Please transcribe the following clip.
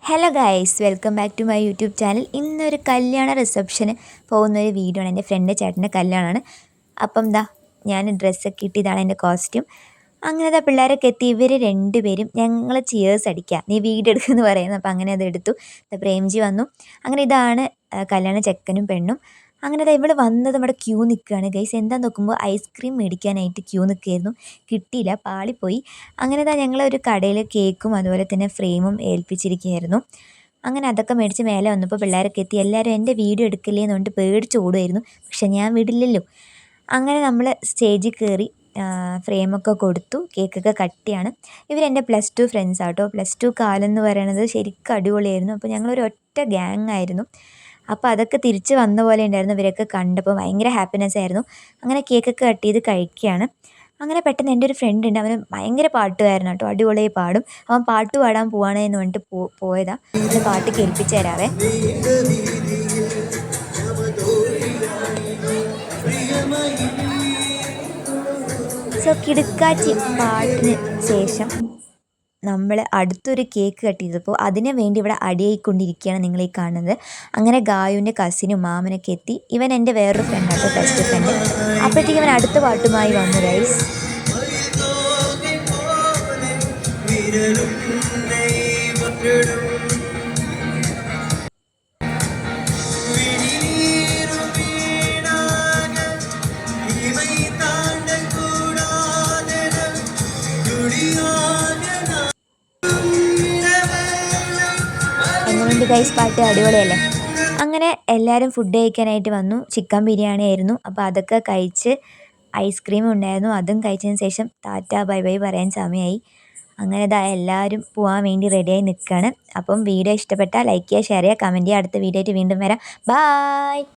Hello guys, welcome back to my YouTube channel. ഇന്നൊരു കല്യാണ റിസപ്ഷന് പോകുന്നൊരു വീഡിയോ ആണ്. എൻ്റെ ഫ്രണ്ട് ചേട്ടൻ്റെ കല്യാണമാണ്. അപ്പം ഞാൻ ഡ്രസ്സൊക്കെ ഇട്ട് ഇതാണ് എൻ്റെ കോസ്റ്റ്യൂം. അങ്ങനെ പിള്ളേരൊക്കെ എത്തി. ഇവർ രണ്ടുപേരും ഞങ്ങൾ ചിയേഴ്സ് അടിക്കുക, നീ വീഡിയോ എടുക്കുമെന്ന് പറയുന്നു. അപ്പം അങ്ങനെ അത് എടുത്തു. പ്രേംജി വന്നു. അങ്ങനെ ഇതാണ് കല്യാണ ചെക്കനും പെണ്ണും. അങ്ങനെ ഇവള് വന്നത് നമ്മുടെ ക്യൂ നിൽക്കുകയാണ് ഗൈസ്. എന്താന്ന് നോക്കുമ്പോൾ ഐസ്ക്രീം മേടിക്കാനായിട്ട് ക്യൂ നിൽക്കുകയായിരുന്നു. കിട്ടിയില്ല, പാളിപ്പോയി. അങ്ങനെ ഞങ്ങളൊരു കടയിൽ കേക്കും അതുപോലെ തന്നെ ഫ്രെയിമും ഏൽപ്പിച്ചിരിക്കുകയായിരുന്നു. അങ്ങനെ അതൊക്കെ മേടിച്ച് മേലെ വന്നപ്പോൾ പിള്ളേരൊക്കെ എത്തി. എല്ലാവരും എൻ്റെ വീഡിയോ എടുക്കില്ലേ എന്ന് പറഞ്ഞിട്ട് പേടിച്ച് ഓടുമായിരുന്നു. പക്ഷെ ഞാൻ വിടില്ലല്ലോ. അങ്ങനെ നമ്മൾ സ്റ്റേജിൽ കയറി ഫ്രെയിമൊക്കെ കൊടുത്തു. കേക്കൊക്കെ കട്ടിയാണ്. ഇവരെൻ്റെ +2 ഫ്രണ്ട്സ് ആട്ടോ. +2 കാലം എന്ന് പറയണത് ശരിക്കും അടിപൊളിയായിരുന്നു. അപ്പോൾ ഞങ്ങളൊരു ഒറ്റ ഗ്യാങ് ആയിരുന്നു. അപ്പോൾ അതൊക്കെ തിരിച്ച് വന്ന പോലെ ഉണ്ടായിരുന്നു. ഇവരൊക്കെ കണ്ടപ്പോൾ ഭയങ്കര ഹാപ്പിനെസ് ആയിരുന്നു. അങ്ങനെ കേക്കൊക്കെ കട്ട് ചെയ്ത് കഴിക്കുകയാണ്. അങ്ങനെ പെട്ടെന്ന് എൻ്റെ ഒരു ഫ്രണ്ട് ഉണ്ട്, അവന് ഭയങ്കര പാട്ടുകാരനാണ് കേട്ടോ, അടിപൊളിയായി പാടും. അവൻ പാട്ട് പാടാൻ പോവാണ് എന്ന് പറഞ്ഞിട്ട് പോയതാ. അവന് പാട്ട് കേൾപ്പിച്ച് തരാവേ. സോ കിടുക്കാച്ചി പാട്ടിന് ശേഷം നമ്മൾ അടുത്തൊരു കേക്ക് കട്ട് ചെയ്തപ്പോൾ അതിനു വേണ്ടി ഇവിടെ അടിയായിക്കൊണ്ടിരിക്കുകയാണ് നിങ്ങൾ ഈ കാണുന്നത്. അങ്ങനെ ഗായുവിൻ്റെ കസിനും മാമനൊക്കെ എത്തി. ഇവൻ എൻ്റെ വേറൊരു ഫ്രണ്ടാട്ടോ, +2 ഫ്രണ്ട്. അപ്പോഴത്തേക്കും ഇവൻ അടുത്ത പാട്ടുമായി വന്നു ഗൈസ്. എങ്ങനെയുണ്ട് ഗൈസ്, പാട്ട് അടിപൊളിയല്ലേ? അങ്ങനെ എല്ലാവരും ഫുഡ് കഴിക്കാനായിട്ട് വന്നു. ചിക്കൻ ബിരിയാണി ആയിരുന്നു. അപ്പോൾ അതൊക്കെ കഴിച്ച് ഐസ്ക്രീം ഉണ്ടായിരുന്നു, അതും കഴിച്ചതിന് ശേഷം ടാറ്റ ബൈ ബൈ പറയാൻ സമയമായി. അങ്ങനെ എല്ലാവരും പോകാൻ വേണ്ടി റെഡിയായി നിൽക്കുകയാണ്. അപ്പം വീഡിയോ ഇഷ്ടപ്പെട്ടാൽ ലൈക്ക് ചെയ്യുക, ഷെയർ ചെയ്യുക, കമൻറ്റ് ചെയ്യുക. അടുത്ത വീഡിയോ ആയിട്ട് വീണ്ടും വരാം. ബായ്.